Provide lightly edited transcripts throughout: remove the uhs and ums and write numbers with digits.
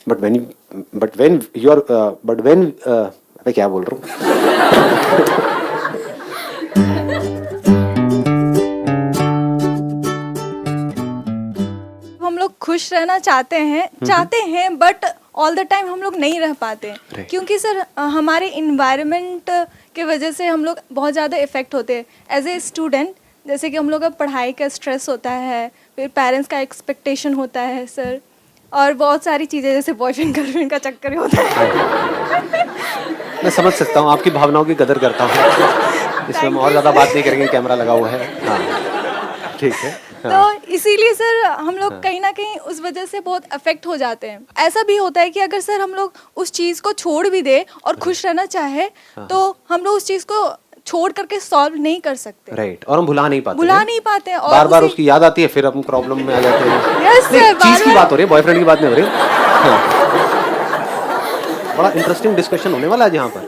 But when you are but when मैं क्या बोल रहा हूँ? हम लोग खुश रहना चाहते हैं बट ऑल द टाइम हम लोग नहीं रह पाते Right. क्योंकि सर हमारे इन्वायरमेंट के वजह से हम लोग बहुत ज़्यादा इफ़ेक्ट होते हैं एज ए स्टूडेंट। जैसे कि हम लोग का पढ़ाई का स्ट्रेस होता है, फिर पेरेंट्स का एक्सपेक्टेशन होता है सर, और बहुत सारी चीज़ें जैसे बॉयफ्रेंड गर्लफ्रेंड का चक्कर होता है। मैं समझ सकता हूँ, आपकी भावनाओं की कदर करता हूँ। इसमें हम और ज़्यादा बात नहीं करेंगे, कैमरा लगा हुआ है। हाँ, ठीक है। हाँ, तो इसीलिए सर हम लोग कहीं ना कहीं उस वजह से बहुत अफेक्ट हो जाते हैं। ऐसा भी होता है कि अगर सर हम लोग उस चीज़ को छोड़ भी दे और खुश रहना चाहे तो हम लोग उस चीज़ को छोड़ करके सॉल्व नहीं कर सकते। राइट। और हम भुला नहीं पाते हैं। और बार बार उसकी याद आती है, फिर हम प्रॉब्लम में आ जाते हैं। यस सर, चीज की बात हो रही है, बॉयफ्रेंड की बात नहीं हो रही। हाँ। बड़ा इंटरेस्टिंग डिस्कशन होने वाला है यहाँ पर।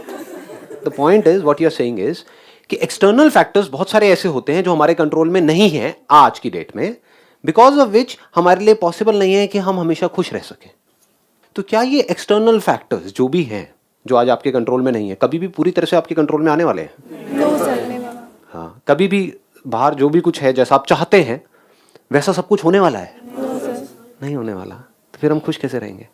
The point is, what you are saying is कि एक्सटर्नल फैक्टर्स बहुत सारे ऐसे होते हैं जो हमारे कंट्रोल में नहीं है आज की डेट में, बिकॉज ऑफ विच हमारे लिए पॉसिबल नहीं है कि हम हमेशा खुश रह सकें। तो क्या ये एक्सटर्नल फैक्टर्स जो भी हैं, जो आज आपके कंट्रोल में नहीं है, कभी भी पूरी तरह से आपके कंट्रोल में आने वाले हैं? नो सर, नहीं बाबा। हाँ, कभी भी बाहर जो भी कुछ है जैसा आप चाहते हैं वैसा सब कुछ होने वाला है? No sir. नहीं होने वाला। तो फिर हम खुश कैसे रहेंगे?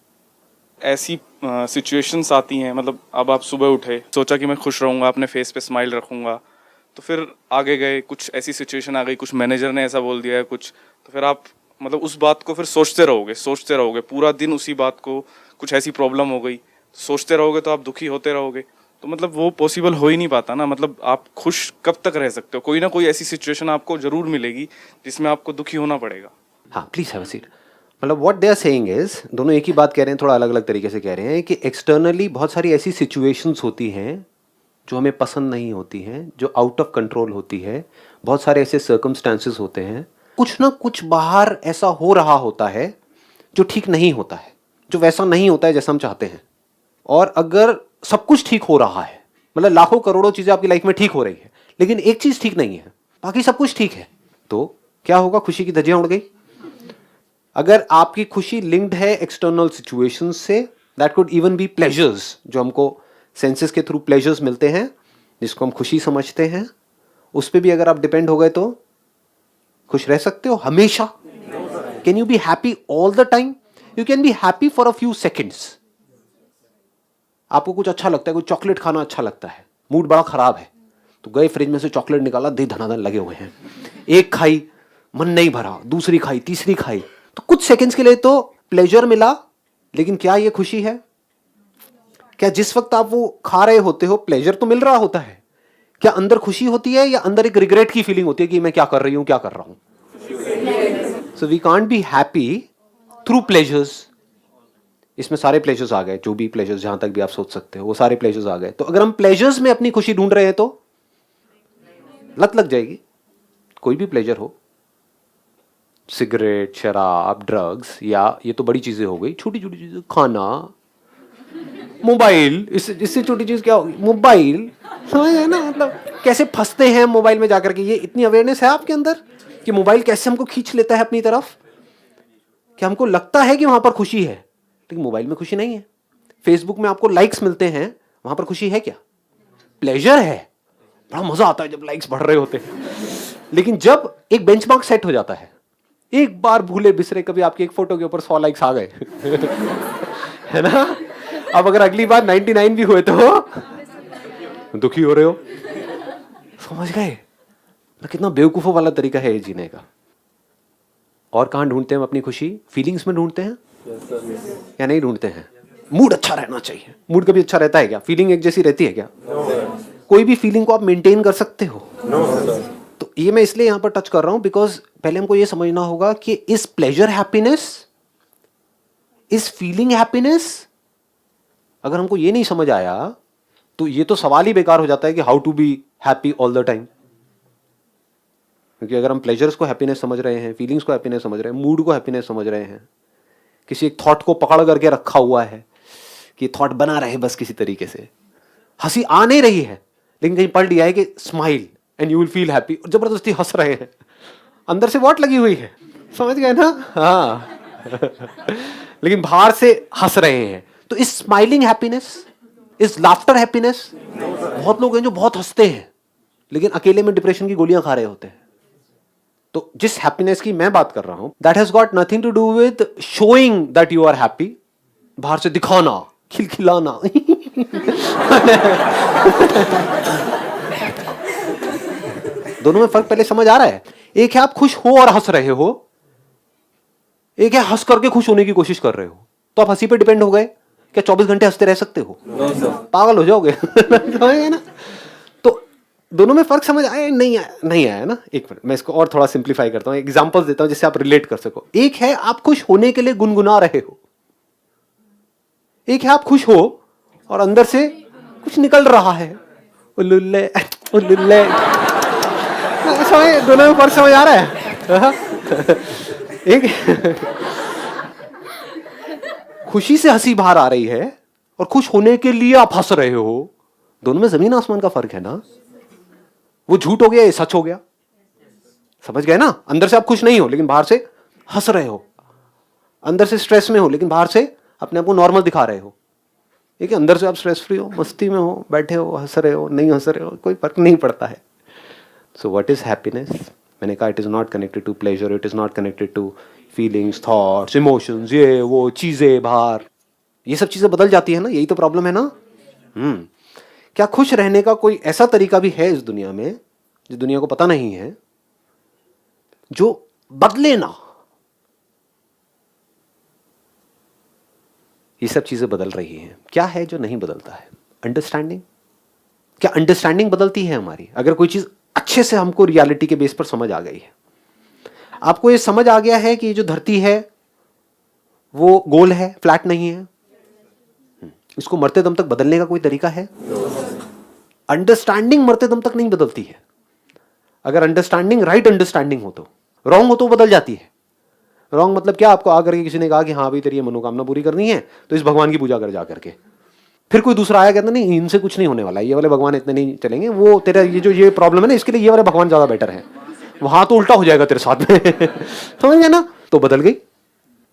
ऐसी सिचुएशंस आती हैं, मतलब अब आप सुबह उठे, सोचा कि मैं खुश रहूंगा, अपने फेस पे स्माइल रखूंगा, तो फिर आगे गए, कुछ ऐसी सिचुएशन आ गई, कुछ मैनेजर ने ऐसा बोल दिया है कुछ, तो फिर आप मतलब उस बात को फिर सोचते रहोगे पूरा दिन उसी बात को, कुछ ऐसी प्रॉब्लम हो गई, सोचते रहोगे तो आप दुखी होते रहोगे। तो मतलब वो पॉसिबल हो ही नहीं पाता ना। मतलब आप खुश कब तक रह सकते हो? कोई ना कोई ऐसी सिचुएशन आपको जरूर मिलेगी जिसमें आपको दुखी होना पड़ेगा। हाँ, प्लीज हैव अ सीट। मतलब what they are saying is, दोनों एक ही बात कह रहे हैं, थोड़ा अलग अलग तरीके से कह रहे हैं कि एक्सटर्नली बहुत सारी ऐसी सिचुएशंस होती हैं जो हमें पसंद नहीं होती हैं, जो आउट ऑफ कंट्रोल होती है। बहुत सारे ऐसे सर्कमस्टांसेस होते हैं, कुछ ना कुछ बाहर ऐसा हो रहा होता है जो ठीक नहीं होता है, जो वैसा नहीं होता है जैसा हम चाहते हैं। और अगर सब कुछ ठीक हो रहा है, मतलब लाखों करोड़ों चीजें आपकी लाइफ में ठीक हो रही है, लेकिन एक चीज ठीक नहीं है, बाकी सब कुछ ठीक है, तो क्या होगा? खुशी की धज्जियां उड़ गई। अगर आपकी खुशी लिंक्ड है एक्सटर्नल सिचुएशंस से, that could even be pleasures, जो हमको सेंसेस के थ्रू प्लेजर्स मिलते हैं जिसको हम खुशी समझते हैं, उस पर भी अगर आप डिपेंड हो गए तो खुश रह सकते हो हमेशा? Can you B happy all the time? You can be happy for a few seconds. आपको कुछ अच्छा लगता है, कुछ चॉकलेट खाना अच्छा लगता है, मूड बड़ा खराब है, तो गए फ्रिज में से चॉकलेट निकाला, दे धनाधन लगे हुए हैं, एक खाई, मन नहीं भरा, दूसरी खाई, तीसरी खाई, तो कुछ सेकंड्स के लिए तो प्लेजर मिला, लेकिन क्या ये खुशी है? क्या जिस वक्त आप वो खा रहे होते हो प्लेजर तो मिल रहा होता है, क्या अंदर खुशी होती है या अंदर एक रिग्रेट की फीलिंग होती है कि मैं क्या कर रही हूं, क्या कर रहा हूं? So we can't be happy through pleasures. इसमें सारे प्लेजर्स आ गए, जो भी प्लेजर्स जहां तक भी आप सोच सकते हो वो सारे प्लेजर्स आ गए। तो अगर हम प्लेजर्स में अपनी खुशी ढूंढ रहे हैं तो लत लग जाएगी। कोई भी प्लेजर हो, सिगरेट, शराब, ड्रग्स, या ये तो बड़ी चीजें हो गई, छोटी छोटी चीजें, खाना, मोबाइल, इससे छोटी चीज क्या होगी? मोबाइल, समझ है ना? मतलब कैसे फंसते हैं मोबाइल में जाकर के। ये इतनी अवेयरनेस है आपके अंदर कि मोबाइल कैसे हमको खींच लेता है अपनी तरफ, कि हमको लगता है कि वहां पर खुशी है, लेकिन मोबाइल में खुशी नहीं है। फेसबुक में आपको लाइक्स मिलते हैं, वहां पर खुशी है क्या? प्लेजर है, बड़ा मजा आता है जब लाइक्स बढ़ रहे होते हैं। लेकिन जब एक बेंचमार्क सेट हो जाता है, एक बार भूले बिसरे कभी आपकी एक फोटो के ऊपर 100 लाइक्स आ गए है ना? अब अगर अगली बार 99 भी हुए तो दुखी हो रहे हो। समझ गए ना? कितना बेवकूफों वाला तरीका है ये जीने का। और कहां ढूंढते हैं हम अपनी खुशी? फीलिंग्स में ढूंढते हैं या नहीं ढूंढते हैं? मूड अच्छा रहना चाहिए। मूड कभी अच्छा रहता है क्या? फीलिंग एक जैसी रहती है क्या? कोई भी फीलिंग को आप मेंटेन कर सकते हो? तो ये मैं इसलिए यहां पर टच कर रहा हूं बिकॉज पहले हमको ये समझना होगा कि इस प्लेजर हैप्पीनेस, इस फीलिंग हैप्पीनेस, अगर हमको ये नहीं समझ आया तो ये तो सवाल ही बेकार हो जाता है कि how to be happy all the time. क्योंकि अगर हम प्लेजर्स को हैप्पीनेस समझ रहे हैं, फीलिंग्स को हैप्पीनेस समझ रहे हैं, मूड को हैप्पीनेस समझ रहे हैं, किसी एक थॉट को पकड़ करके रखा हुआ है कि थॉट बना रहे बस किसी तरीके से, हंसी आ नहीं रही है लेकिन कहीं पढ़ लिया है कि smile and you will feel happy, जबरदस्ती हंस रहे हैं, अंदर से वॉट लगी हुई है। समझ गए ना? हाँ लेकिन बाहर से हंस रहे हैं। तो इस स्माइलिंग हैप्पीनेस, इस लाफ्टर हैप्पीनेस, बहुत लोग हैं जो बहुत हंसते हैं लेकिन अकेले में डिप्रेशन की गोलियां खा रहे होते हैं। तो जिस हैप्पीनेस की मैं बात कर रहा हूं, that has got nothing to do with showing that you are happy, बाहर से दिखाना, खिलखिलाना। दोनों में फर्क पहले समझ आ रहा है? एक है आप खुश हो और हंस रहे हो, एक है हंस करके खुश होने की कोशिश कर रहे हो। तो आप हंसी पे डिपेंड हो गए, क्या 24 घंटे हंसते रह सकते हो? पागल हो जाओगे। ना? तो दोनों में फर्क समझ आया नहीं आया ना? एक मिनट, मैं इसको और थोड़ा सिंप्लीफाई करता हूं, एग्जांपल्स देता हूं जिससे आप रिलेट कर सको। एक है आप खुश होने के लिए गुनगुना रहे हो, एक है आप खुश हो और अंदर से कुछ निकल रहा है, उल्लुल्ले उल्लुल्ले। दोनों में फर्क समझ आ रहा है? एक खुशी से हंसी बाहर आ रही है और खुश होने के लिए आप हंस रहे हो, दोनों में जमीन आसमान का फर्क है ना? वो झूठ हो गया, ये सच हो गया। समझ गए ना? अंदर से आप खुश नहीं हो लेकिन बाहर से हंस रहे हो, अंदर से स्ट्रेस में हो लेकिन बाहर से अपने आप को नॉर्मल दिखा रहे हो। ठीक है, अंदर से आप स्ट्रेस फ्री हो, मस्ती में हो, बैठे हो, हंस रहे हो, नहीं हंस रहे हो, कोई फर्क नहीं पड़ता है। So what is happiness? मैंने कहा it is not connected to pleasure, it is not connected to feelings, thoughts, emotions, ये वो चीजें बाहर, ये सब चीजें बदल जाती है ना, यही तो प्रॉब्लम है ना। क्या खुश रहने का कोई ऐसा तरीका भी है इस दुनिया में, जो दुनिया को पता नहीं है, जो बदले ना? ये सब चीजें बदल रही हैं। क्या है जो नहीं बदलता है? अंडरस्टैंडिंग। क्या अंडरस्टैंडिंग बदलती है हमारी? अगर कोई चीज अच्छे से हमको रियलिटी के बेस पर समझ आ गई है, आपको ये समझ आ गया है कि ये जो धरती है वो गोल है, फ्लैट नहीं है, इसको मरते दम तक बदलने का कोई तरीका है? अंडरस्टैंडिंग मरते दम तक नहीं बदलती है। अगर अंडरस्टैंडिंग राइट अंडरस्टैंडिंग हो तो, रॉन्ग हो तो बदल जाती है। रॉन्ग मतलब क्या? आपको आकर के किसी ने कहा कि हाँ भाई तेरी ये मनोकामना पूरी करनी है तो इस भगवान की पूजा कर जा करके, फिर कोई दूसरा आया कहता नहीं इनसे कुछ नहीं होने वाला, ये वाले भगवान इतने नहीं चलेंगे, वो तेरा ये प्रॉब्लम है ना इसके लिए ये वाले भगवान ज्यादा बेटर है, वहां तो उल्टा हो जाएगा तेरे साथ में। समझ गए ना? तो बदल गई।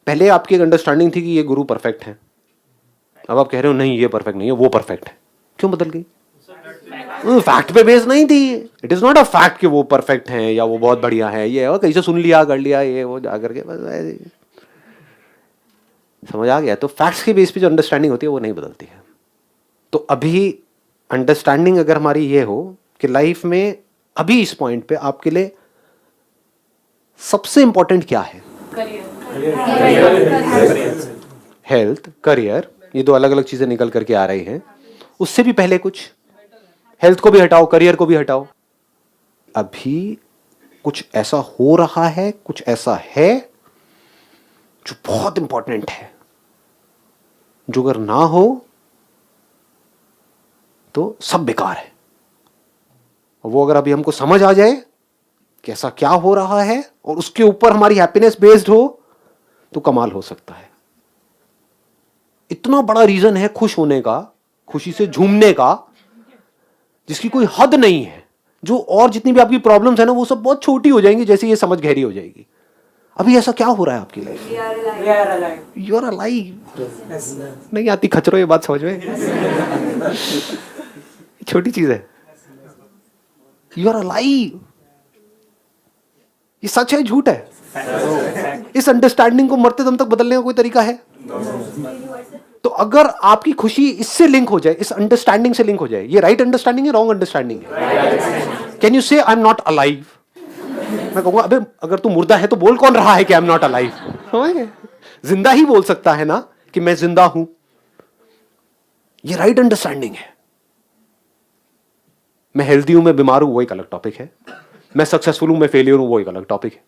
पहले आपकी एक अंडरस्टैंडिंग थी कि ये गुरु परफेक्ट है, अब आप कह रहे हो नहीं ये परफेक्ट नहीं है, वो परफेक्ट है। क्यों बदल गई? फैक्ट पे बेस नहीं थी। It is not a fact कि वो परफेक्ट है या वो बहुत बढ़िया है, ये और कहीं से सुन लिया कर लिया ये वो जाकर के बस। समझ आ गया? तो फैक्ट्स के बेस पे जो अंडरस्टैंडिंग होती है वो नहीं बदलती है। तो अभी अंडरस्टैंडिंग अगर हमारी ये हो कि लाइफ में अभी इस पॉइंट पे आपके लिए सबसे इंपॉर्टेंट क्या है? हेल्थ, करियर, ये दो अलग अलग चीजें निकल करके आ रही हैं। उससे भी पहले कुछ, हेल्थ को भी हटाओ, करियर को भी हटाओ, अभी कुछ ऐसा हो रहा है, कुछ ऐसा है जो बहुत इंपॉर्टेंट है, जो अगर ना हो तो सब बेकार है। वो अगर अभी हमको समझ आ जाए कि ऐसा क्या हो रहा है और उसके ऊपर हमारी हैप्पीनेस बेस्ड हो तो कमाल हो सकता है। इतना बड़ा रीजन है खुश होने का, खुशी से झूमने का, जिसकी कोई हद नहीं है। जो और जितनी भी आपकी प्रॉब्लम्स है ना वो सब बहुत छोटी हो जाएंगी जैसे ये समझ गहरी हो जाएगी। अभी ऐसा क्या हो रहा है आपकी लाइफ? You are alive. नहीं आती खचरो ये बात समझ में? छोटी चीज है। You are alive. ये सच है झूठ है? इस अंडरस्टैंडिंग को मरते दम तक बदलने का कोई तरीका है? तो अगर आपकी खुशी इससे लिंक हो जाए, इस अंडरस्टैंडिंग से लिंक हो जाए, ये राइट अंडरस्टैंडिंग है, रॉन्ग अंडरस्टैंडिंग है? कैन यू से आई एम नॉट अलाइव? मैं कहूंगा अबे अगर तू मुर्दा है तो बोल कौन रहा है कि आई एम नॉट अलाइव? जिंदा ही बोल सकता है ना कि मैं जिंदा हूं। ये राइट अंडरस्टैंडिंग है। मैं हेल्दी हूं, मैं बीमार हूं, वो एक अलग टॉपिक है। मैं सक्सेसफुल हूं, मैं फेलियर हूं, वो एक अलग टॉपिक है।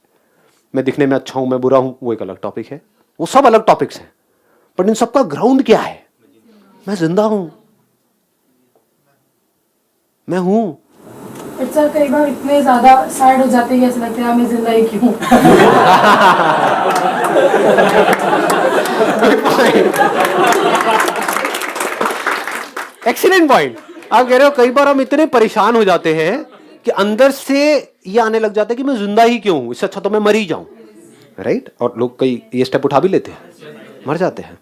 मैं दिखने में अच्छा हूं, मैं बुरा हूं, वो एक अलग टॉपिक है। वो सब अलग टॉपिक्स हैं, बट इन सबका ग्राउंड क्या है? मैं जिंदा हूं, मैं हूं। सर कई बार इतने ज्यादा सैड हो जाते हैं, ऐसा लगता है मैं जिंदा ही क्यों? Excellent point. आप कह रहे हो कई बार हम इतने परेशान हो जाते हैं कि अंदर से ये आने लग जाता है कि मैं जिंदा ही क्यों हूं, इससे अच्छा तो मैं मर ही जाऊं। राइट? और लोग कई ये स्टेप उठा भी लेते हैं, मर जाते हैं।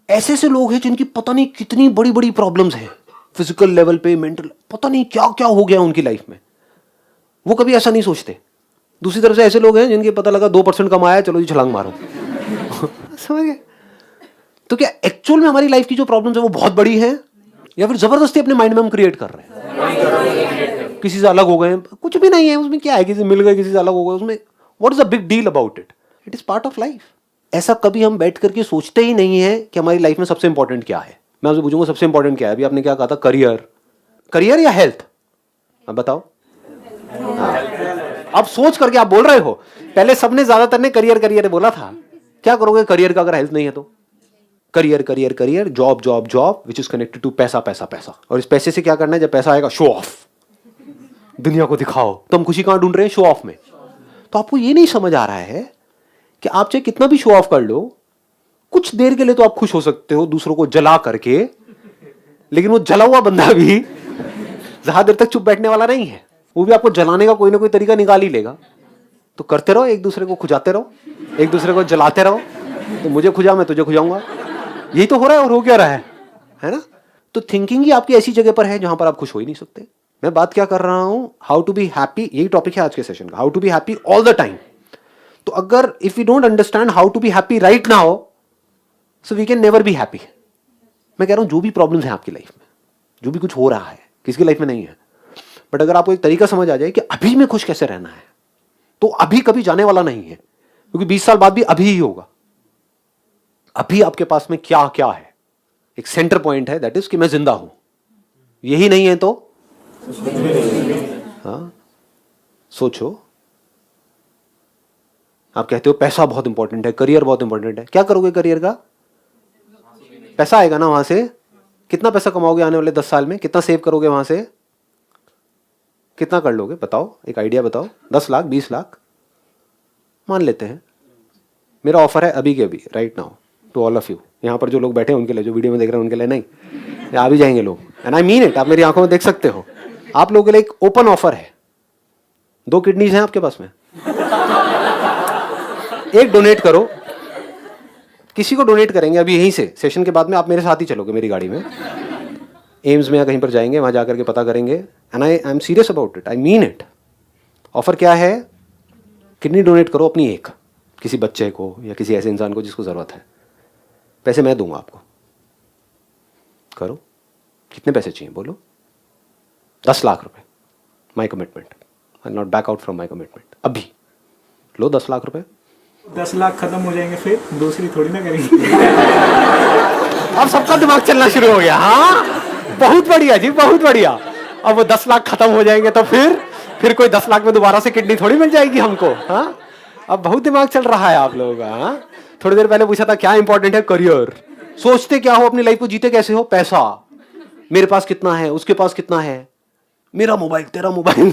ऐसे ऐसे लोग हैं जिनकी पता नहीं कितनी बड़ी बड़ी प्रॉब्लम्स हैं, फिजिकल लेवल पे, मेंटल, पता नहीं क्या क्या हो गया उनकी लाइफ में, वो कभी ऐसा नहीं सोचते। दूसरी तरफ से ऐसे लोग हैं जिनके पता लगा 2% कमाया, चलो जी छलांग मारो। समझ गए? तो क्या एक्चुअल में हमारी लाइफ की जो प्रॉब्लम्स है वो बहुत बड़ी है, या फिर जबरदस्ती अपने माइंड में हम क्रिएट कर रहे हैं? किसी से अलग हो गए, कुछ भी नहीं है उसमें, क्या है, किसी से मिल गए, किसी से अलग हो गए, उसमें what is the big deal about it? It is part of life. ऐसा कभी हम बैठ करके सोचते ही नहीं है कि हमारी लाइफ में सबसे इंपॉर्टेंट क्या है। मैं आपसे पूछूंगा सबसे इंपॉर्टेंट क्या है? अभी आपने क्या कहा था, करियर, करियर या हेल्थ? अब बताओ। अब सोच करके आप बोल रहे हो, पहले सबने ज्यादातर ने करियर करियर बोला था। क्या करोगे करियर का अगर हेल्थ नहीं है तो? Career career career, job job job, which is connected to पैसा पैसा पैसा। और इस पैसे से क्या करना है? जब पैसा आएगा शो ऑफ, दुनिया को दिखाओ। तो हम खुशी कहां ढूंढ रहे हैं? शो ऑफ में। तो आपको ये नहीं समझ आ रहा है कि आप चाहे कितना भी शो ऑफ कर लो, कुछ देर के लिए तो आप खुश हो सकते हो दूसरों को जला करके, लेकिन वो जला हुआ बंदा भी ज्यादा देर तक चुप बैठने वाला नहीं है, वो भी आपको जलाने का कोई ना कोई तरीका निकाल ही लेगा। तो करते रहो, एक दूसरे को खुजाते रहो, एक दूसरे को जलाते रहो। तो मुझे खुजा, मैं तुझे खुजाऊंगा, यही तो हो रहा है। और हो क्या रहा है ना? तो थिंकिंग ही आपकी ऐसी जगह पर है जहां पर आप खुश हो ही नहीं सकते। मैं बात क्या कर रहा हूं, हाउ टू बी हैप्पी, यही टॉपिक है आज के सेशन का, how to be happy all the time. तो अगर if you don't understand how to be happy right now, so we can never be happy. मैं कह रहा हूं जो भी प्रॉब्लम्स हैं आपकी लाइफ में, जो भी कुछ हो रहा है, किसकी लाइफ में नहीं है, बट अगर आपको एक तरीका समझ आ जाए कि अभी में खुश कैसे रहना है, तो अभी कभी जाने वाला नहीं है, क्योंकि 20 साल बाद भी अभी ही होगा। अभी आपके पास में क्या क्या है, एक सेंटर पॉइंट है, दैट इज कि मैं जिंदा हूं। यही नहीं है तो हाँ, सोचो। आप कहते हो पैसा बहुत इंपॉर्टेंट है, करियर बहुत इंपॉर्टेंट है, क्या करोगे करियर का? पैसा आएगा ना वहां से, कितना पैसा कमाओगे आने वाले 10 साल में? कितना सेव करोगे वहां से? कितना कर लोगे बताओ, एक आइडिया बताओ। 10 लाख, 20 लाख मान लेते हैं। मेरा ऑफर है अभी के अभी, right now, to all of you. यहाँ पर जो लोग बैठे हैं उनके लिए, जो वीडियो में देख रहे हैं उनके लिए नहीं, आ भी जाएंगे लोग, एंड आई मीन इट। आप मेरी आंखों में देख सकते हो। आप लोगों के लिए एक ओपन ऑफर है। 2 किडनीज हैं आपके पास में, एक डोनेट करो, किसी को डोनेट करेंगे अभी यहीं से, सेशन के बाद में आप मेरे साथ ही चलोगे मेरी गाड़ी में, एम्स में या कहीं पर जाएंगे, वहां जाकर के पता करेंगे, and I am serious about it, I mean it. Offer क्या है? किडनी डोनेट करो अपनी एक, किसी बच्चे को या किसी ऐसे इंसान को जिसको जरूरत है। पैसे मैं दूंगा आपको, करो। कितने पैसे चाहिए बोलो? 10 लाख रुपए, my commitment, I not back out from my commitment. अभी लो 10 लाख रुपए। 10 लाख खत्म हो जाएंगे फिर दूसरी थोड़ी ना करेंगे। अब सबका दिमाग चलना शुरू हो गया। हाँ, बहुत बढ़िया जी, बहुत बढ़िया। अब वो 10 लाख खत्म हो जाएंगे तो फिर कोई 10 लाख में दोबारा से किडनी थोड़ी मिल जाएगी हमको। हाँ, अब बहुत दिमाग चल रहा है आप लोगों का। हाँ, थोड़ी देर पहले पूछा था क्या इंपॉर्टेंट है? करियर। सोचते क्या हो अपनी लाइफ को, जीते कैसे हो? पैसा। मेरे पास कितना है, उसके पास कितना है, मेरा मोबाइल, तेरा मोबाइल।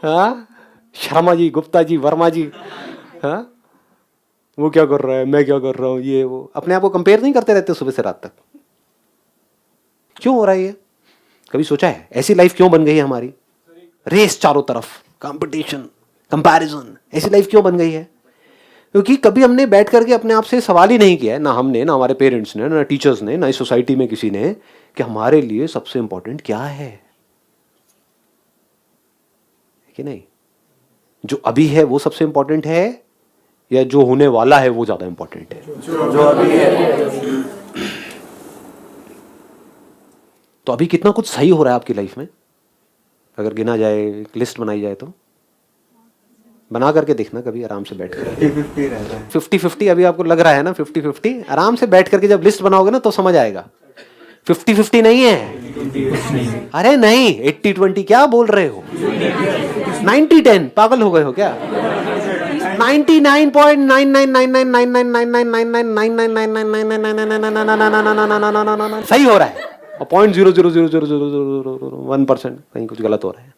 हाँ, शर्मा जी, गुप्ता जी, वर्मा जी, हाँ, वो क्या कर रहा है, मैं क्या कर रहा हूं, ये वो। अपने आप को कंपेयर नहीं करते रहते सुबह से रात तक? क्यों हो रहा है ये? कभी सोचा है ऐसी लाइफ क्यों बन गई है हमारी? रेस चारों तरफ, कंपटीशन, कंपैरिजन, ऐसी लाइफ क्यों बन गई है? क्योंकि कभी हमने बैठ करके अपने आप से सवाल ही नहीं किया है, ना हमने, ना हमारे पेरेंट्स ने, ना टीचर्स ने, ना इस सोसाइटी में किसी ने, कि हमारे लिए सबसे इंपॉर्टेंट क्या है कि नहीं? जो अभी है वो सबसे इंपॉर्टेंट है, या जो होने वाला है वो ज्यादा इंपॉर्टेंट है? जो अभी है। तो अभी कितना कुछ सही हो रहा है आपकी लाइफ में, अगर गिना जाए, एक लिस्ट बनाई जाए, तो बना करके देखना कभी आराम से बैठ कर। 50-50 रहता है। 50-50 अभी आपको लग रहा है ना? 50-50 आराम से बैठ करके जब लिस्ट बनाओगे ना तो समझ आएगा। 50-50 नहीं है, अरे नहीं, 80-20 क्या बोल रहे हो? 90-10 पागल हो गए हो क्या? 99.999999999999999999 सही हो रहा है, और 0.0000001% कहीं कुछ गलत हो रहा है।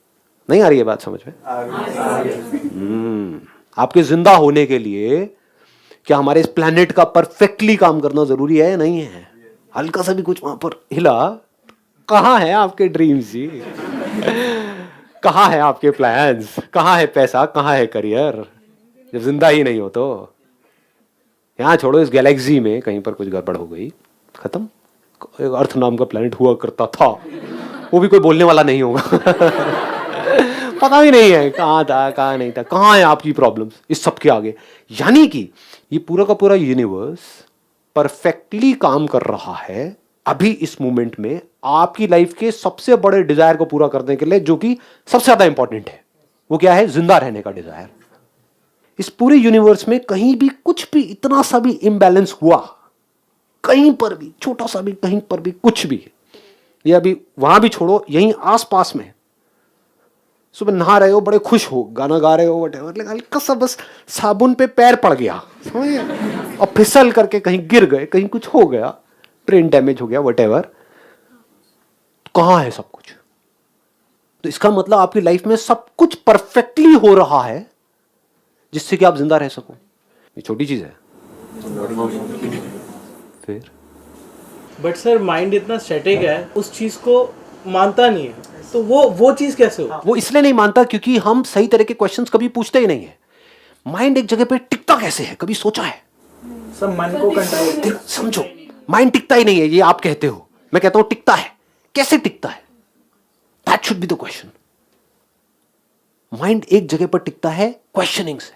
नहीं आ रही है बात समझ में? आपके जिंदा होने के लिए क्या हमारे इस प्लेनेट का परफेक्टली काम करना जरूरी है या नहीं है? हल्का सा भी कुछ वहां पर हिला, कहाँ है आपके ड्रीम्स जी? कहाँ है आपके प्लान्स? कहाँ है पैसा? कहाँ है करियर? जब जिंदा ही नहीं हो तो, यहाँ छोड़ो, इस गैलेक्सी में कहीं पर कुछ गड़बड़ हो गई, खत्म। अर्थ नाम का प्लेनेट हुआ करता था, वो भी कोई बोलने वाला नहीं होगा। पता भी नहीं है कहाँ था कहाँ नहीं था, कहाँ है आपकी प्रॉब्लम्स इस सब के आगे। यानी कि ये पूरा का पूरा यूनिवर्स परफेक्टली काम कर रहा है अभी इस मोमेंट में आपकी लाइफ के सबसे बड़े डिजायर को पूरा करने के लिए, जो कि सबसे ज्यादा इंपॉर्टेंट है। वो क्या है? जिंदा रहने का डिजायर। इस पूरे यूनिवर्स में कहीं भी कुछ भी इतना सा भी इम्बैलेंस हुआ, कहीं पर भी छोटा सा भी, कहीं पर भी कुछ भी, या अभी वहां भी छोड़ो, यहीं आसपास में सुबह नहा रहे हो, बड़े खुश हो, गाना गा रहे हो, वटेवर, लेकिन हल्का सा बस साबुन पे पैर पड़ गया, समझे, और फिसल करके कहीं गिर गए, कहीं कुछ हो गया, ट्रेन डैमेज हो गया, वटेवर, कहाँ है सब कुछ? तो इसका मतलब आपकी लाइफ में सब कुछ परफेक्टली हो रहा है जिससे कि आप जिंदा रह सको। ये छोटी चीज है। फिर बट सर माइंड इतना स्टैटिक है, उस चीज को मानता नहीं है, तो वो चीज कैसे हो? वो इसलिए नहीं मानता क्योंकि हम सही तरह के क्वेश्चंस कभी पूछते ही नहीं है। माइंड एक जगह पे टिकता कैसे है, कभी सोचा है? सब मन को कंट्रोल। समझो, माइंड टिकता ही नहीं है, ये आप कहते हो, मैं कहता हूं टिकता है। कैसे टिकता है? That should be the question. Mind एक जगह पर टिकता है क्वेश्चनिंग से।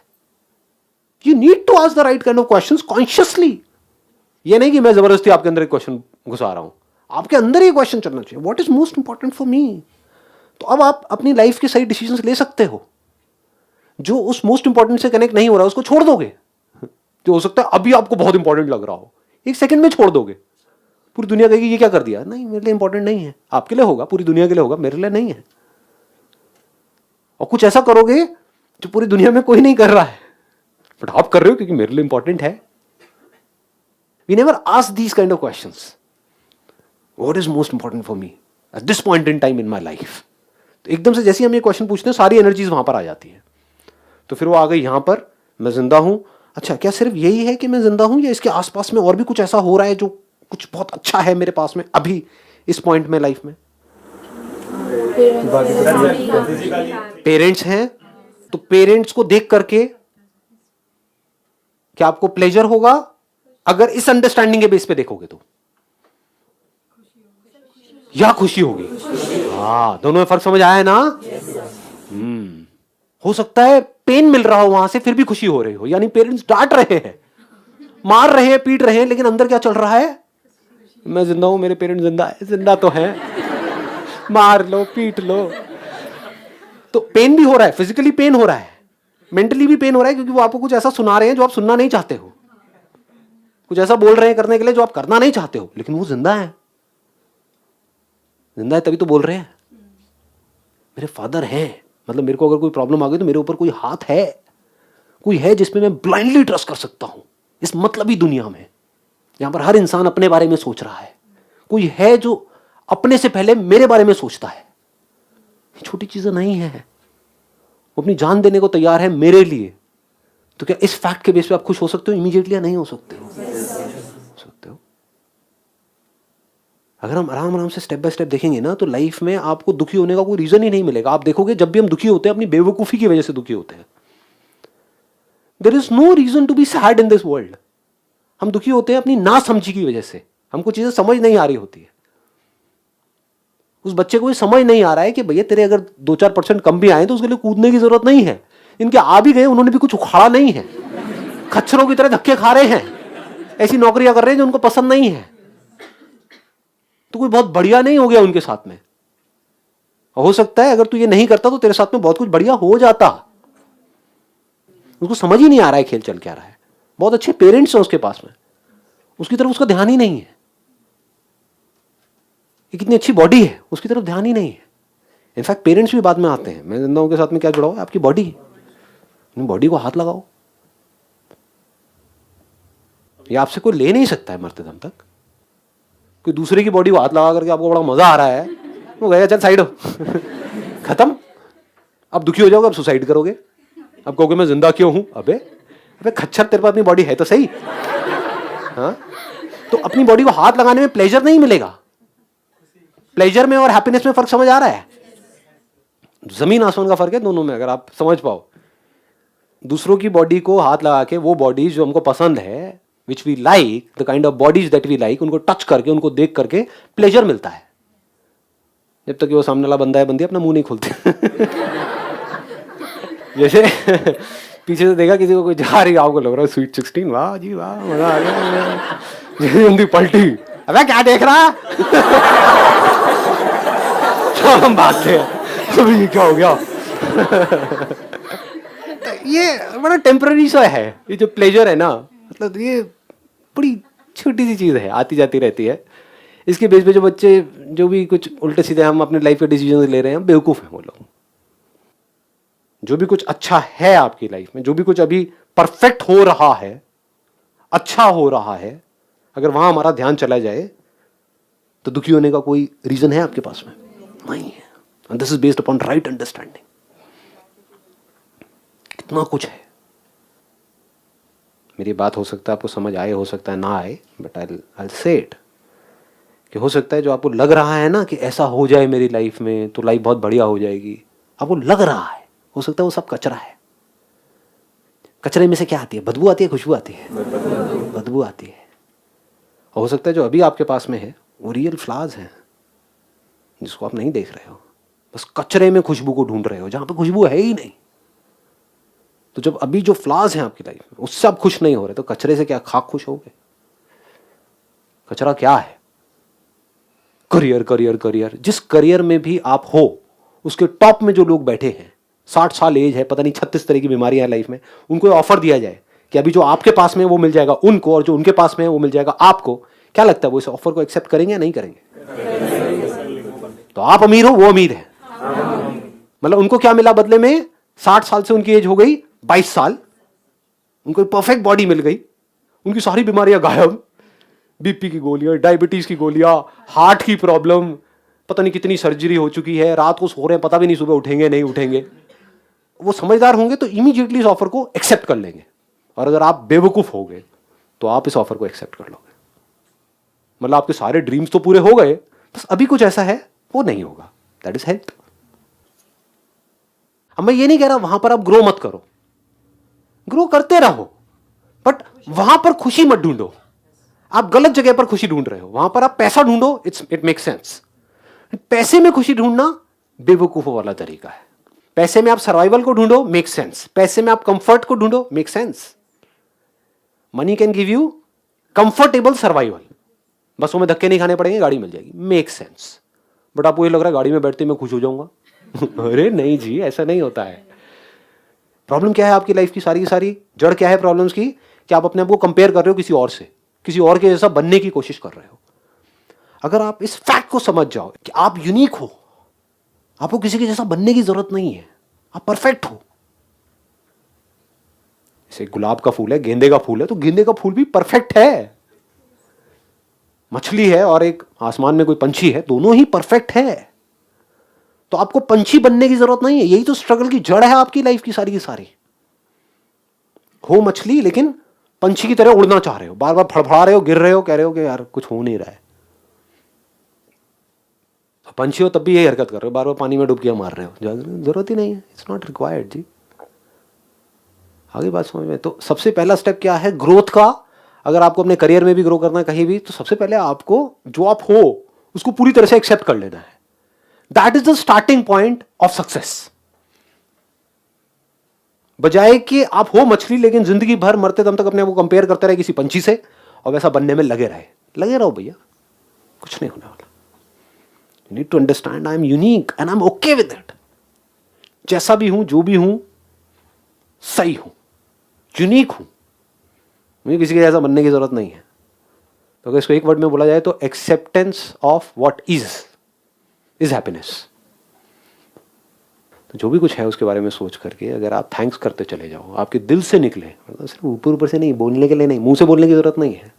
You need to ask the right kind of questions consciously. ये नहीं कि मैं जबरदस्ती आपके अंदर एक क्वेश्चन घुसा रहा हूं, आपके अंदर ही क्वेश्चन चलना चाहिए, what is most important for मी। तो अब आप अपनी लाइफ के सही डिसीजंस ले सकते हो। जो उस मोस्ट इंपॉर्टेंट से कनेक्ट नहीं हो रहा उसको छोड़ दोगे। जो हो सकता है अभी आपको बहुत इंपॉर्टेंट लग रहा हो, एक सेकंड में छोड़ दोगे। पूरी दुनिया कहेगी ये क्या कर दिया, नहीं मेरे लिए इंपॉर्टेंट नहीं है। आपके लिए होगा, पूरी दुनिया के लिए होगा, मेरे लिए नहीं है। और कुछ ऐसा करोगे जो पूरी दुनिया में कोई नहीं कर रहा है, बट आप कर रहे हो क्योंकि मेरे लिए इंपॉर्टेंट है। We never ask these kind of questions, what is most important for me at this point in time in my life. तो एकदम से जैसे ही हम ये क्वेश्चन पूछते हैं, सारी एनर्जीज वहां पर आ जाती है। तो फिर वो आ गई यहां पर, मैं जिंदा हूं। अच्छा, क्या सिर्फ यही है कि मैं जिंदा हूं, या इसके आसपास में और भी कुछ ऐसा हो रहा है जो कुछ बहुत अच्छा है मेरे पास में अभी इस पॉइंट में लाइफ में? पेरेंट्स हैं, तो पेरेंट्स को देख करके क्या आपको प्लेजर होगा? अगर इस अंडरस्टैंडिंग के बेस पे देखोगे तो, या खुशी होगी? हाँ, दोनों में फर्क समझ आया ना? हो सकता है पेन मिल रहा हो वहां से, फिर भी खुशी हो रही हो। यानी पेरेंट्स डांट रहे हैं, मार रहे हैं, पीट रहे हैं, लेकिन अंदर क्या चल रहा है? मैं जिंदा हूं, मेरे पेरेंट्स जिंदा है, जिंदा तो है, मार लो, पीट लो। तो पेन भी हो रहा है, फिजिकली पेन हो रहा है, मेंटली भी पेन हो रहा है, क्योंकि वो आपको कुछ ऐसा सुना रहे हैं जो आप सुनना नहीं चाहते हो, कुछ ऐसा बोल रहे हैं करने के लिए जो आप करना नहीं चाहते हो, लेकिन वो जिंदा है। जिंदा है तभी तो बोल रहे हैं। मेरे फादर हैं, मतलब मेरे को अगर कोई प्रॉब्लम आ गई तो मेरे ऊपर कोई हाथ है, कोई है जिसमें मैं ब्लाइंडली ट्रस्ट कर सकता हूं इस मतलबी दुनिया में, जहां पर हर इंसान अपने बारे में सोच रहा है। कोई है जो अपने से पहले मेरे बारे में सोचता है। छोटी चीजें नहीं है, वो अपनी जान देने को तैयार है मेरे लिए। तो क्या इस फैक्ट के बेस पे आप खुश हो सकते हो इमीडिएटली, या नहीं हो सकते हो? सकते हो। अगर हम आराम आराम से स्टेप बाय स्टेप देखेंगे ना, तो लाइफ में आपको दुखी होने का कोई रीजन ही नहीं मिलेगा। आप देखोगे जब भी हम दुखी होते हैं, अपनी बेवकूफी की वजह से दुखी होते हैं। There is no reason to be sad in this world. हम दुखी होते हैं अपनी ना समझी की वजह से, हमको चीजें समझ नहीं आ रही होती है। उस बच्चे को ये समझ नहीं आ रहा है कि भैया तेरे अगर 2-4% कम भी आए तो उसके लिए कूदने की जरूरत नहीं है। इनके आ भी गए, उन्होंने भी कुछ उखाड़ा नहीं है, खच्चरों की तरह धक्के खा रहे हैं, ऐसी नौकरियां कर रहे हैं जो उनको पसंद नहीं है। तो कोई बहुत बढ़िया नहीं हो गया उनके साथ में। हो सकता है अगर तू ये नहीं करता तो तेरे साथ में बहुत कुछ बढ़िया हो जाता। उसको समझ ही नहीं आ रहा है खेल चल क्या रहा है। बहुत अच्छे पेरेंट्स हैं उसके पास में, उसकी तरफ उसका ध्यान ही नहीं है। कितनी अच्छी बॉडी है, उसकी तरफ ध्यान ही नहीं है। इनफैक्ट पेरेंट्स भी बाद में आते हैं। मैं जिंदा हूं के साथ में क्या जुड़ा हुआ है? आपकी बॉडी। बॉडी को हाथ लगाओ, ये आपसे कोई ले नहीं सकता है मरते दम तक। कोई दूसरे की बॉडी को हाथ लगा करके आपको बड़ा मजा आ रहा है, वो गया चल साइड हो, खत्म। अब दुखी हो जाओगे, अब सुसाइड करोगे, अब कहोगे मैं जिंदा क्यों हूं? अबे खच्चर, तेरे पास अपनी बॉडी है तो सही। हाँ, तो अपनी बॉडी को हाथ लगाने में प्लेजर नहीं मिलेगा। प्लेजर में और हैप्पीनेस में फर्क समझ आ रहा है? जमीन आसमान का फर्क है दोनों में, अगर आप समझ पाओ। दूसरों की बॉडी को हाथ लगा के, वो बॉडी जो हमको पसंद है, which we like, the kind of bodies that we like, उनको टच करके, उनको देख करके प्लेजर मिलता है। जब तक कि वो सामने वाला बंदा है बंदी अपना मुंह नहीं खोलते। जैसे पीछे से देखा किसी को कोई जा रही, आपको लग रहा है स्वीट 16, वाह जी वाह, मजा आ गया। बंदी पलटी, अबे क्या देख रहा? तो हम भागते हैं, अभी ये क्या हो गया? ये बड़ा टेम्पररी सा है, ये जो प्लेजर है ना, मतलब ये बड़ी छोटी सी चीज़ है, आती जाती रहती है। इसके बेस पे जो बच्चे जो भी कुछ उल्टे सीधे हम अपने लाइफ के डिसीजन ले रहे हैं, बेवकूफ़ हैं वो लोग। जो भी कुछ अच्छा है आपकी लाइफ में, जो भी कुछ अभी परफेक्ट हो रहा है, अच्छा हो रहा है, अगर वहां हमारा ध्यान चला जाए तो दुखी होने का कोई रीजन है आपके पास में? नहीं है। And this is based upon right understanding. कितना कुछ है। मेरी बात हो सकता है आपको समझ आए, हो सकता है ना आए, बट आई से इट कि हो सकता है जो आपको लग रहा है ना कि ऐसा हो जाए मेरी लाइफ में तो लाइफ बहुत बढ़िया हो जाएगी, आपको लग रहा है, हो सकता है वो सब कचरा है। कचरे में से क्या आती है? बदबू आती है, खुशबू आती है? बदबू आती है। और हो सकता है जो अभी आपके पास में है वो रियल फ्लावर्स हैं जिसको आप नहीं देख रहे हो, बस कचरे में खुशबू को ढूंढ रहे हो जहां पे खुशबू है ही नहीं। तो जब अभी जो फ्लावर्स हैं आपकी लाइफ में उससे आप खुश नहीं हो रहे तो कचरे से क्या खाक खुश होगे? कचरा क्या है? Career career career. जिस करियर में भी आप हो उसके टॉप में जो लोग बैठे हैं, 60 साल एज है, पता नहीं 36 तरह की बीमारियां हैं लाइफ में, उनको ऑफर दिया जाए कि अभी जो आपके पास में वो मिल जाएगा उनको और जो उनके पास में है वो मिल जाएगा आपको, क्या लगता है वो इस ऑफर को एक्सेप्ट करेंगे या नहीं करेंगे? तो आप अमीर हो, वो अमीर है। मतलब उनको क्या मिला बदले में? 60 साल से उनकी एज हो गई 22 साल, उनको परफेक्ट बॉडी मिल गई, उनकी सारी बीमारियां गायब, बीपी की गोलियां, डायबिटीज की गोलियां, हार्ट की प्रॉब्लम, पता नहीं कितनी सर्जरी हो चुकी है, रात को सो रहे हैं, पता भी नहीं सुबह उठेंगे नहीं उठेंगे। वो समझदार होंगे तो इमीडिएटली इस ऑफर को एक्सेप्ट कर लेंगे, और अगर आप बेवकूफ हो गए तो आप इस ऑफर को एक्सेप्ट कर लोगे। मतलब आपके सारे ड्रीम्स तो पूरे हो गए, बस अभी कुछ ऐसा है वो नहीं होगा, दैट इज हेल्थ। अब मैं ये नहीं कह रहा वहां पर आप ग्रो मत करो, ग्रो करते रहो, बट वहां पर खुशी मत ढूंढो। आप गलत जगह पर खुशी ढूंढ रहे हो, वहां पर आप पैसा ढूंढो, इट मेक सेंस। पैसे में खुशी ढूंढना बेवकूफों वाला तरीका है। पैसे में आप सर्वाइवल को ढूंढो, मेक सेंस। पैसे में आप कंफर्ट को ढूंढो, make sense. Money can give you comfortable survival, बस वो में धक्के नहीं खाने पड़ेंगे, गाड़ी मिल जाएगी, मेक सेंस। बट आपको ये लग रहा है गाड़ी में बैठते मैं खुश हो जाऊंगा। अरे नहीं जी, ऐसा नहीं होता है। प्रॉब्लम क्या है आपकी लाइफ की? सारी की सारी जड़ क्या है प्रॉब्लम्स की? कि आप अपने आप को कंपेयर कर रहे हो किसी और से, किसी और के जैसा बनने की कोशिश कर रहे हो। अगर आप इस फैक्ट को समझ जाओ कि आप यूनिक हो, आपको किसी के जैसा बनने की जरूरत नहीं है, आप परफेक्ट हो। जैसे गुलाब का फूल है, गेंदे का फूल है, तो गेंदे का फूल भी परफेक्ट है। मछली है और एक आसमान में कोई पंछी है, दोनों ही परफेक्ट है। तो आपको पंछी बनने की जरूरत नहीं है। यही तो स्ट्रगल की जड़ है आपकी लाइफ की सारी। हो मछली लेकिन पंछी की तरह उड़ना चाह रहे हो, बार बार फड़फड़ा रहे हो, गिर रहे हो, कह रहे हो कि यार कुछ हो नहीं रहा है। तो पंछी हो तब भी यही हरकत कर रहे हो, बार बार पानी में डुबकियां मार रहे हो, जरूरत ही नहीं है, इट्स नॉट रिक्वायर्ड जी। आगे बात समझ में? तो सबसे पहला स्टेप क्या है ग्रोथ का? अगर आपको अपने करियर में भी ग्रो करना है कहीं भी, तो सबसे पहले आपको जो आप हो उसको पूरी तरह से एक्सेप्ट कर लेना है। That is the starting point of success. बजाय कि आप हो मछली लेकिन जिंदगी भर मरते दम तक अपने आप को कंपेयर करते रहे किसी पंछी से और वैसा बनने में लगे रहो भैया, कुछ नहीं होने वाला। You need to understand I am unique and I am okay with it. जैसा भी हूं, जो भी हूं, सही हूं, यूनिक हूं, मुझे किसी के जैसा बनने की जरूरत नहीं है। तो अगर इसको एक वर्ड में बोला जाए तो acceptance of what is happiness. तो जो भी कुछ है उसके बारे में सोच करके अगर आप थैंक्स करते चले जाओ, आपके दिल से निकले, मतलब सिर्फ ऊपर ऊपर से नहीं, बोलने के लिए नहीं, मुंह से बोलने की जरूरत नहीं है,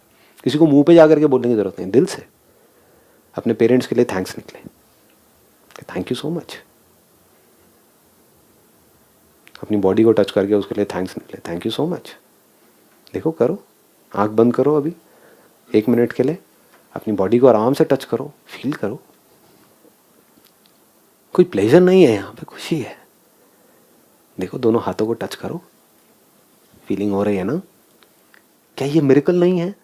किसी को मुंह पे जा करके बोलने की जरूरत नहीं, दिल से अपने पेरेंट्स के लिए थैंक्स निकले, थैंक यू सो मच। अपनी बॉडी को टच करके उसके लिए थैंक्स निकले, थैंक यू सो मच। देखो, करो, आंख बंद करो अभी 1 मिनट के लिए, अपनी बॉडी को आराम से टच करो, फील करो। कोई प्लेजर नहीं है यहाँ पे, खुशी है। देखो, दोनों हाथों को टच करो, फीलिंग हो रही है ना? क्या ये मिरेकल नहीं है?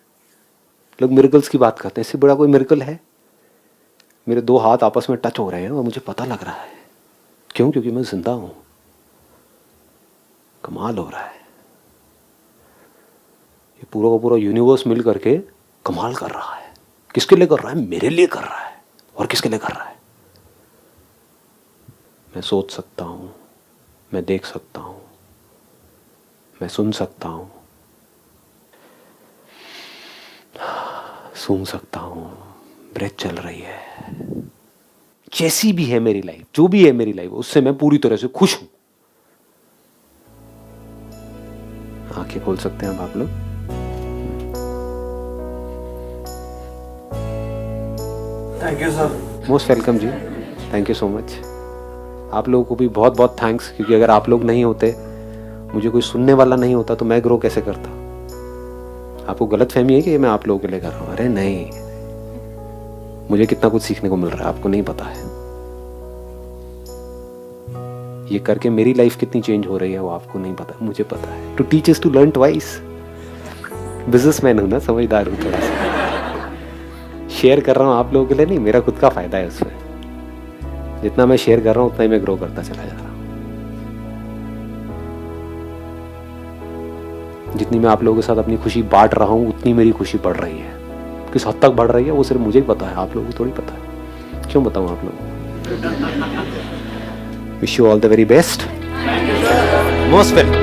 लोग मिरेकल्स की बात करते हैं, इससे बड़ा कोई मिरेकल है? मेरे 2 हाथ आपस में टच हो रहे हैं और मुझे पता लग रहा है। क्यों? क्योंकि मैं जिंदा हूं। कमाल हो रहा है। ये पूरा का पूरा यूनिवर्स मिल करके कमाल कर रहा है। किसके लिए कर रहा है? मेरे लिए कर रहा है। और किसके लिए कर रहा है? मैं सोच सकता हूं, मैं देख सकता हूं, मैं सुन सकता हूं, सूंघ सकता हूं, ब्रेथ चल रही है। जैसी भी है मेरी लाइफ, जो भी है मेरी लाइफ, उससे मैं पूरी तरह से खुश हूं। आंखें खोल सकते हैं अब आप लोग। Thank you sir. Most welcome ji, thank you so much. आप लोगों को भी बहुत बहुत थैंक्स, क्योंकि अगर आप लोग नहीं होते, मुझे कोई सुनने वाला नहीं होता, तो मैं ग्रो कैसे करता? आपको गलत फहमी है कि मैं आप लोगों के लिए कर रहा हूँ? अरे नहीं, मुझे कितना कुछ सीखने को मिल रहा है, आपको नहीं पता है। ये करके मेरी लाइफ कितनी चेंज हो रही है वो आपको नहीं पता, मुझे पता है। To teach us to learn twice. Businessman हूं ना, समझदार हूं थोड़ा सा। शेयर कर रहा हूँ आप लोगों के लिए नहीं, मेरा खुद का फायदा है उसमें। जितना मैं शेयर कर रहा हूँ उतना ही मैं ग्रो करता चला जा रहा हूँ। जितनी मैं आप लोगों के साथ अपनी खुशी बांट रहा हूँ, उतनी मेरी खुशी बढ़ रही है। किस हद तक बढ़ रही है वो सिर्फ मुझे ही पता है, आप लोगों को थोड़ी पता है। क्यों बताऊँ आप लोगों को? Wish you all the very best. Most welcome.